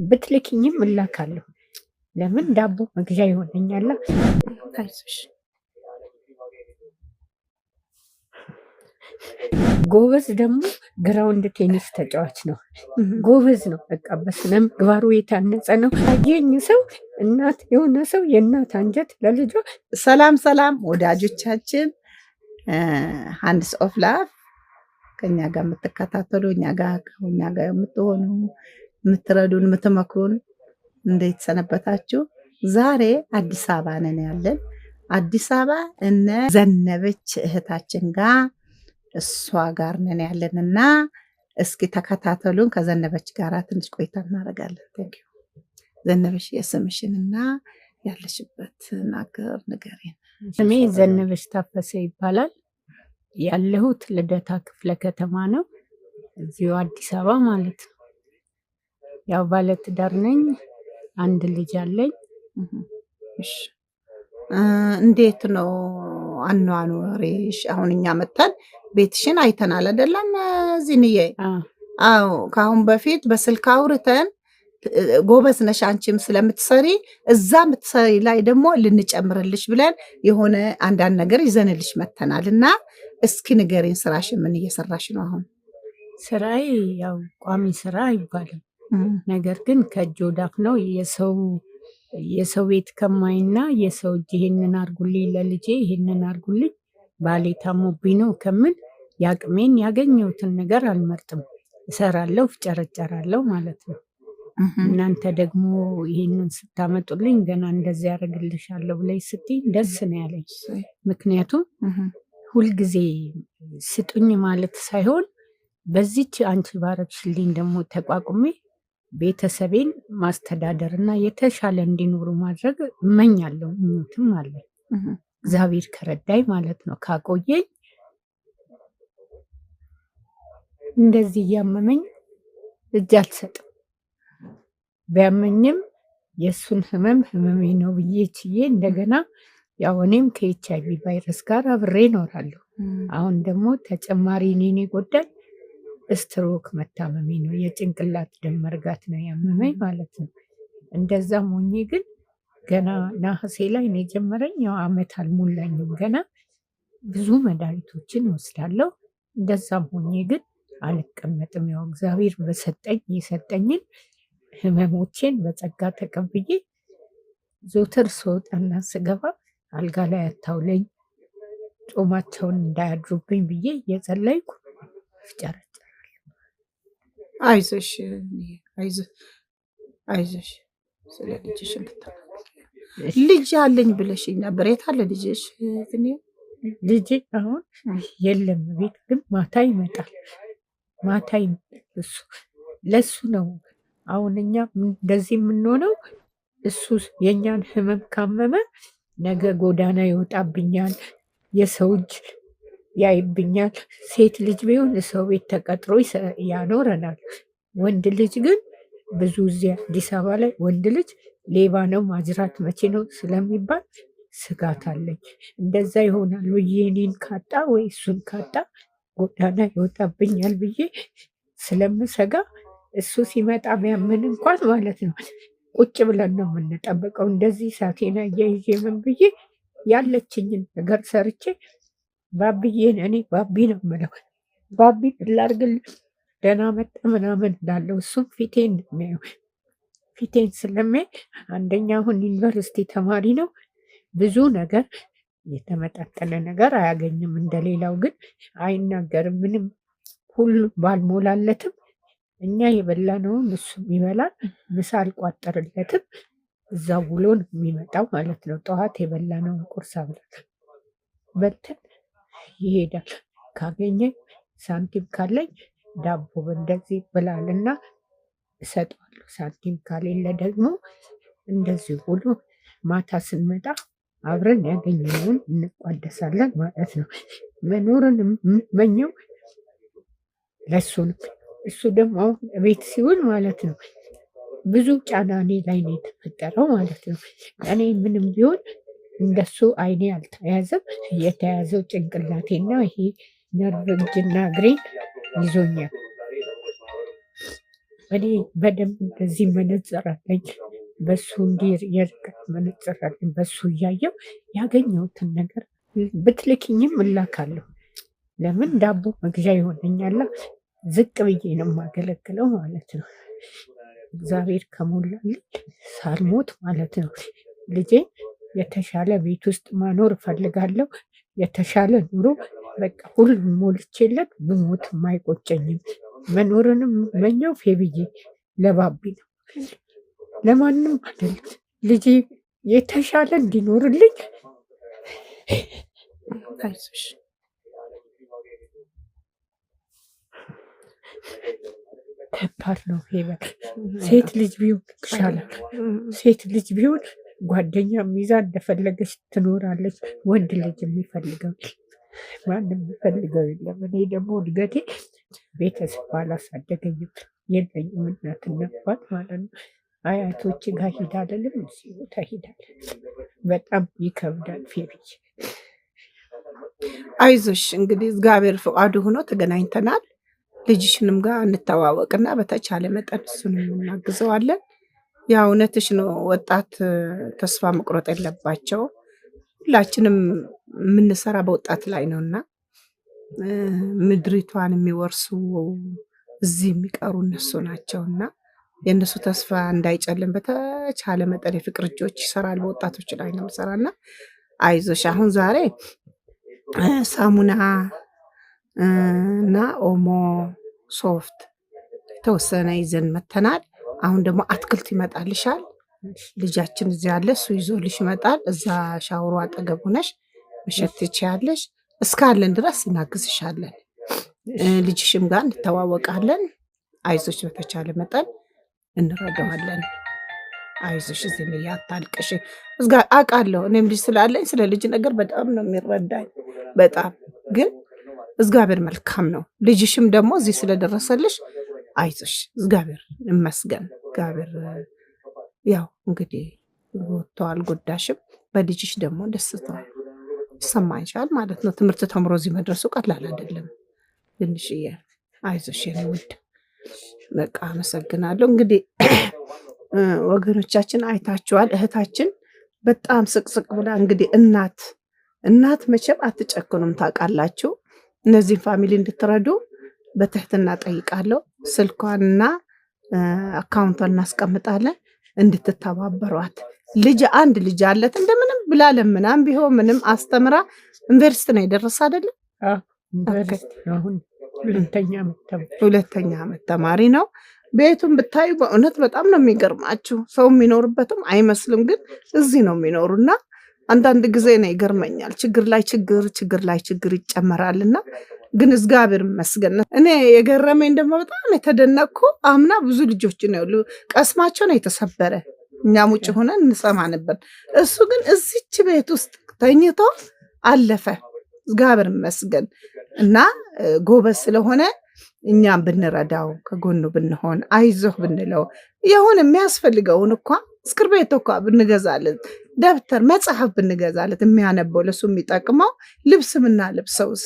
ብትልኪኝም እላካለሁ። ለምን ዳቦ መግዣ ይሆነኛል። አይዞሽ። ጎበዝ ደግሞ ግራውንድ ቴኒስ ተጫዋች ነው። ጎበዝ ነው። በቃ በስነ ምግባሩ የታነጸ ነው። ያየኝ ሰው እናት የሆነ ሰው የእናት አንጀት ለልጇ። ሰላም ሰላም ወዳጆቻችን፣ ሃንድስ ኦፍ ላቭ ከኛ ጋር የምትከታተሉ እኛ ጋር የምትሆኑ የምትረዱን የምትመክሩን እንዴት ሰነበታችሁ? ዛሬ አዲስ አበባ ነን ያለን። አዲስ አበባ እነ ዘነበች እህታችን ጋር እሷ ጋር ነን ያለን እና እስኪ ተከታተሉን። ከዘነበች ጋር ትንሽ ቆይታ እናደርጋለን። ቴንክ ዩ ዘነበች፣ የስምሽን እና ያለሽበትን አገር ንገሪን። ስሜ ዘነበች ታፈሰ ይባላል። ያለሁት ልደታ ክፍለ ከተማ ነው፣ እዚሁ አዲስ አበባ ማለት ነው። ያው ባለትዳር ነኝ፣ አንድ ልጅ አለኝ። እሺ፣ እንዴት ነው አኗኗሪሽ? አሁን እኛ መጥተን ቤትሽን አይተናል አይደለም ዚንዬ? አዎ፣ ከአሁን በፊት በስልክ አውርተን ጎበዝ ነሽ አንቺም ስለምትሰሪ እዛ ምትሰሪ ላይ ደግሞ ልንጨምርልሽ ብለን የሆነ አንዳንድ ነገር ይዘንልሽ መተናል እና እስኪ ንገሪን፣ ስራሽ ምን እየሰራሽ ነው አሁን? ስራዬ ያው ቋሚ ስራ አይባልም፣ ነገር ግን ከእጅ ወዳፍ ነው። የሰው ቤት ከማይና የሰው እጅ ይሄንን አርጉልኝ ለልጄ ይሄንን አርጉልኝ ባሌ ታሞብኝ ነው ከምን ያቅሜን ያገኘሁትን ነገር አልመርጥም፣ እሰራለሁ፣ ፍጨረጨራለሁ ማለት ነው። እናንተ ደግሞ ይሄንን ስታመጡልኝ ገና እንደዚህ ያደርግልሻለሁ ብለኝ ስትይ ደስ ነው ያለኝ። ምክንያቱም ሁልጊዜ ስጡኝ ማለት ሳይሆን በዚች አንቺ ባረግሽልኝ ደግሞ ተቋቁሜ ቤተሰቤን ማስተዳደር እና የተሻለ እንዲኖሩ ማድረግ እመኛለሁ። ምኞትም አለኝ እግዚአብሔር ከረዳኝ ማለት ነው። ካቆየኝ እንደዚህ እያመመኝ እጅ አልሰጥም። ቢያመኝም የእሱን ህመም ህመሜ ነው ብዬ ችዬ እንደገና ያው እኔም ከኤችአይቪ ቫይረስ ጋር አብሬ እኖራለሁ። አሁን ደግሞ ተጨማሪ እኔን የጎዳኝ ስትሮክ መታመሜ ነው፣ የጭንቅላት ደም መርጋት ነው ያመመኝ ማለት ነው። እንደዛም ሆኜ ግን ገና ነሐሴ ላይ ነው የጀመረኝ። ያው አመት አልሞላኝም ገና። ብዙ መድኃኒቶችን እወስዳለሁ። እንደዛም ሆኜ ግን አልቀመጥም። ያው እግዚአብሔር በሰጠኝ የሰጠኝን ህመሞቼን በጸጋ ተቀብዬ ዞትር ስወጣና ስገባ አልጋ ላይ አታውለኝ፣ ጾማቸውን እንዳያድሩብኝ ብዬ እየጸለይኩ ፍጨረጨራለሁ። አይዞሽ አይዞሽ። ስለ ልጅሽ ልጅ አለኝ ብለሽኝ ነበር። የት አለ ልጅሽ? ልጅ አሁን የለም ቤት፣ ግን ማታ ይመጣል። ማታ ይመጣል። እሱ ለሱ ነው አሁን እኛ እንደዚህ የምንሆነው። እሱ የእኛን ህመም ካመመ ነገ ጎዳና ይወጣብኛል፣ የሰው እጅ ያይብኛል። ሴት ልጅ ቢሆን ሰው ቤት ተቀጥሮ ያኖረናል። ወንድ ልጅ ግን ብዙ እዚህ አዲስ አበባ ላይ ወንድ ልጅ ሌባ ነው ማጅራት መቼ ነው ስለሚባል ስጋት አለኝ። እንደዛ ይሆናል ብዬ እኔን ካጣ ወይ እሱን ካጣ ጎዳና ይወጣብኛል ብዬ ስለምሰጋ እሱ ሲመጣ ቢያምን እንኳን ማለት ነው ቁጭ ብለን ነው የምንጠብቀው። እንደዚህ ሳቴና እያይዤ ምን ብዬ ያለችኝን ነገር ሰርቼ ባብዬን እኔ ባቢ ነው የምለው። ባቢ ላርግል ደህና መጣ ምናምን እላለሁ። እሱም ፊቴን የሚያየው ፊቴን ስለሚያይ አንደኛ አሁን ዩኒቨርሲቲ ተማሪ ነው። ብዙ ነገር የተመጣጠነ ነገር አያገኝም። እንደሌላው ግን አይናገርም። ምንም ሁሉ ባልሞላለትም እኛ የበላነውን እሱም ይበላል። ምሳ አልቋጠርለትም። እዛ ውሎ ነው የሚመጣው ማለት ነው። ጠዋት የበላነውን ቁርስ አብለን በልተን ይሄዳል። ካገኘ ሳንቲም ካለኝ ዳቦ እንደዚህ ብላልና እሰጠዋለሁ። ሳንቲም ካሌለ ደግሞ እንደዚህ ውሎ ማታ ስንመጣ አብረን ያገኘነውን እንቋደሳለን ማለት ነው። መኖርን የምመኘው ለሱ ነው። እሱ ደግሞ አሁን ቤት ሲውል ማለት ነው ብዙ ጫና እኔ ላይ ነው የተፈጠረው ማለት ነው። እኔ ምንም ቢሆን እንደሱ አይኔ አልተያዘም። የተያዘው ጭንቅላቴና ይሄ ነርቭ እጅና እግሬን ይዞኛል። እኔ በደንብ እንደዚህ መነጽር አለኝ፣ በሱ እንዲህ የርቀት መነጽር አለኝ። በሱ እያየው ያገኘሁትን ነገር ብትልኪኝም እላካለሁ። ለምን ዳቦ መግዣ ይሆነኛላ። ዝቅ ብዬ ነው የማገለግለው ማለት ነው። እግዚአብሔር ከሞላልኝ ሳልሞት ማለት ነው ልጄ የተሻለ ቤት ውስጥ ማኖር እፈልጋለሁ። የተሻለ ኑሮ በቃ ሁሉም ሞልቼለት ብሞት አይቆጨኝም። መኖርንም መኘው ፌብዬ ለባቢ ነው፣ ለማንም አይደለም። ልጄ የተሻለ እንዲኖርልኝ አይዞሽ። ከባድ ነው ፌበር። ሴት ልጅ ቢሆን ይሻላል። ሴት ልጅ ቢሆን ጓደኛ ይዛ እንደፈለገች ትኖራለች። ወንድ ልጅ የሚፈልገው ማንም የሚፈልገው የለም። እኔ ደግሞ እድገቴ ቤተሰብ አላሳደገኝም፣ የለኝም እናትና አባት ማለት ነው። አያቶች ጋር ሂድ አልልም፣ እዚህ ቦታ ሂዳል። በጣም ይከብዳል ፌብዬ። አይዞሽ እንግዲህ እግዚአብሔር ፈቃዱ ሆኖ ተገናኝተናል። ልጅሽንም ጋር እንተዋወቅና በተቻለ መጠን እሱንም እናግዘዋለን። ያው እውነትሽ ነው። ወጣት ተስፋ መቁረጥ የለባቸው። ሁላችንም የምንሰራ በወጣት ላይ ነውና ምድሪቷን የሚወርሱ እዚህ የሚቀሩ እነሱ ናቸውና የእነሱ ተስፋ እንዳይጨልም በተቻለ መጠን የፍቅር እጆች ይሰራል። በወጣቶች ላይ ነው የምሰራና አይዞሽ። አሁን ዛሬ ሳሙና እና ኦሞ ሶፍት የተወሰነ ይዘን መተናል። አሁን ደግሞ አትክልት ይመጣልሻል። ልጃችን እዚህ ያለ እሱ ይዞልሽ ይመጣል። እዛ ሻወሩ አጠገብ ሆነሽ መሸት ትችያለሽ። እስካለን ድረስ እናግዝሻለን። ልጅሽም ጋር እንተዋወቃለን። አይዞሽ፣ በተቻለ መጠን እንረዳዋለን። አይዞሽ፣ እዚህ ላይ አታልቅሽ። አውቃለሁ እኔም ልጅ ስላለኝ ስለ ልጅ ነገር በጣም ነው የሚረዳኝ። በጣም ግን እግዚአብሔር መልካም ነው። ልጅሽም ደግሞ እዚህ ስለደረሰልሽ አይዞሽ፣ እግዚአብሔር ይመስገን። እግዚአብሔር ያው እንግዲህ ወጥቶ አልጎዳሽም። በልጅሽ ደግሞ ደስታ ይሰማኛል ማለት ነው። ትምህርት ተምሮ እዚህ መድረሱ ቀላል አይደለም። ትንሽዬ አይዞሽ የኔ ውድ። በቃ አመሰግናለሁ። እንግዲህ ወገኖቻችን አይታችኋል። እህታችን በጣም ስቅስቅ ብላ እንግዲህ እናት መቼም አትጨክኑም ታውቃላችሁ። እነዚህን ፋሚሊ እንድትረዱ በትህትና ጠይቃለሁ። ስልኳንና አካውንቷን እናስቀምጣለን፣ እንድትተባበሯት። አንድ ልጅ አለት እንደምንም ብላ ለምናም ቢሆን ምንም አስተምራ ዩኒቨርሲቲ ነው የደረሰ አይደለም? ሁለተኛ ዓመት ተማሪ ነው። ቤቱን ብታዩ በእውነት በጣም ነው የሚገርማችሁ። ሰው የሚኖርበትም አይመስልም፣ ግን እዚህ ነው የሚኖሩና አንዳንድ ጊዜ ነው ይገርመኛል። ችግር ላይ ችግር ይጨመራልና ግን እግዚአብሔር ይመስገን። እኔ የገረመኝ ደግሞ በጣም የተደነቅኩ አምና ብዙ ልጆች ነው ቀስማቸው ነው የተሰበረ። እኛም ውጭ ሆነን እንሰማ ነበር። እሱ ግን እዚች ቤት ውስጥ ተኝቶ አለፈ። እግዚአብሔር ይመስገን እና ጎበዝ ስለሆነ እኛም ብንረዳው ከጎኑ ብንሆን አይዞህ ብንለው የሆነ የሚያስፈልገውን እንኳ እስክርቤት እንኳ ብንገዛለት ደብተር መጽሐፍ ብንገዛለት የሚያነበው ለሱ የሚጠቅመው ልብስ ምናለብሰውስ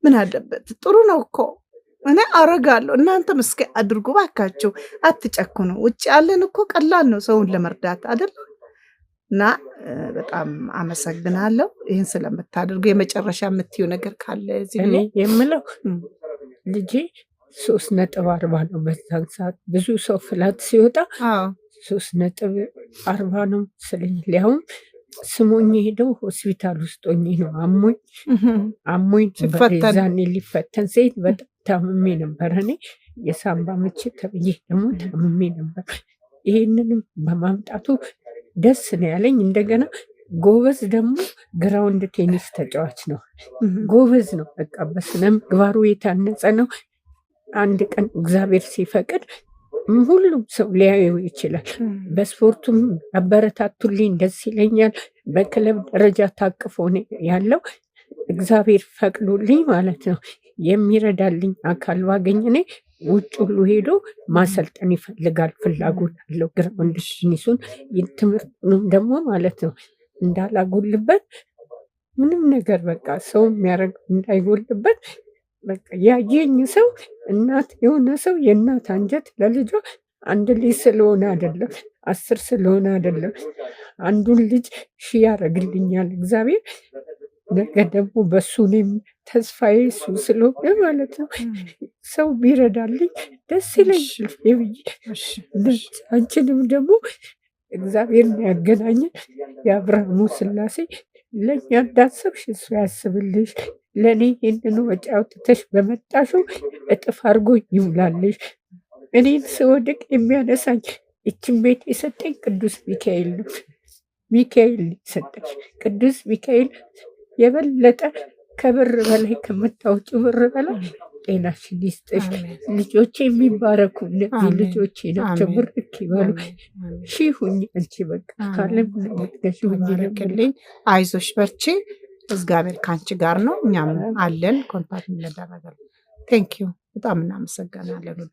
ምን አለበት? ጥሩ ነው እኮ እኔ አረጋለሁ። እናንተም እስኪ አድርጉ ባካችሁ፣ አትጨክኑ። ውጭ ያለን እኮ ቀላል ነው ሰውን ለመርዳት አይደል? እና በጣም አመሰግናለሁ ይህን ስለምታደርጉ። የመጨረሻ የምትዩ ነገር ካለ እኔ የምለው ልጄ 3.40 ነው። በዛን ሰዓት ብዙ ሰው ፍላት ሲወጣ 3.40 ነው ስለኝ ሊያውም ስሞኝ ሄደው ሆስፒታል ውስጥ ሆኜ ነው አሞኝ ዛኔ ሊፈተን ሴት በጣም ታምሜ ነበር። እኔ የሳምባ ምች ተብዬ ደግሞ ታምሜ ነበር። ይህንንም በማምጣቱ ደስ ነው ያለኝ። እንደገና ጎበዝ ደግሞ ግራውንድ ቴኒስ ተጫዋች ነው። ጎበዝ ነው። በቃ በስነ ምግባሩ የታነጸ ነው። አንድ ቀን እግዚአብሔር ሲፈቅድ ሁሉም ሰው ሊያየው ይችላል። በስፖርቱም አበረታቱልኝ፣ ደስ ይለኛል። በክለብ ደረጃ ታቅፎ ያለው እግዚአብሔር ፈቅዶልኝ ማለት ነው። የሚረዳልኝ አካል ባገኝ እኔ ውጭ ሁሉ ሄዶ ማሰልጠን ይፈልጋል፣ ፍላጎት አለው። ግራውንድ ቴኒሱን ትምህርቱንም ደግሞ ማለት ነው እንዳላጎልበት ምንም ነገር በቃ ሰው የሚያደርግ እንዳይጎልበት በቃ ያየኝ ሰው እናት የሆነ ሰው የእናት አንጀት ለልጇ አንድ ልጅ ስለሆነ አይደለም 10 ስለሆነ አይደለም አንዱን ልጅ ሺህ ያደርግልኛል እግዚአብሔር። ነገ ደግሞ በሱ እኔም ተስፋዬ እሱ ስለሆነ ማለት ነው ሰው ቢረዳልኝ ደስ ይለኛል ብዬ አንቺንም ደግሞ እግዚአብሔር ያገናኘን የአብርሃሙ ስላሴ ለእኛ እንዳሰብሽ እሱ ያስብልሽ። ለእኔ ይህንን ወጪ አውጥተሽ በመጣሽው እጥፍ አድርጎ ይሙላልሽ። እኔን ስወድቅ የሚያነሳኝ ይችን ቤት የሰጠኝ ቅዱስ ሚካኤል ነው። ሚካኤል ሰጠኝ። ቅዱስ ሚካኤል የበለጠ ከብር በላይ ከምታወጪው ብር በላይ ጤናሽን ይስጥሽ። ልጆቼ የሚባረኩ እነዚህ ልጆቼ ናቸው። ብርክ ይበሉ። ሺህ ሁኚ አንቺ በቃ ካለም ምትገሽ ሁኚልኝ። አይዞሽ በርቺ። እግዚአብሔር ከአንቺ ጋር ነው። እኛም አለን ኮንታክት እንደረጋለን። ቴንኪዩ በጣም እናመሰግናለን።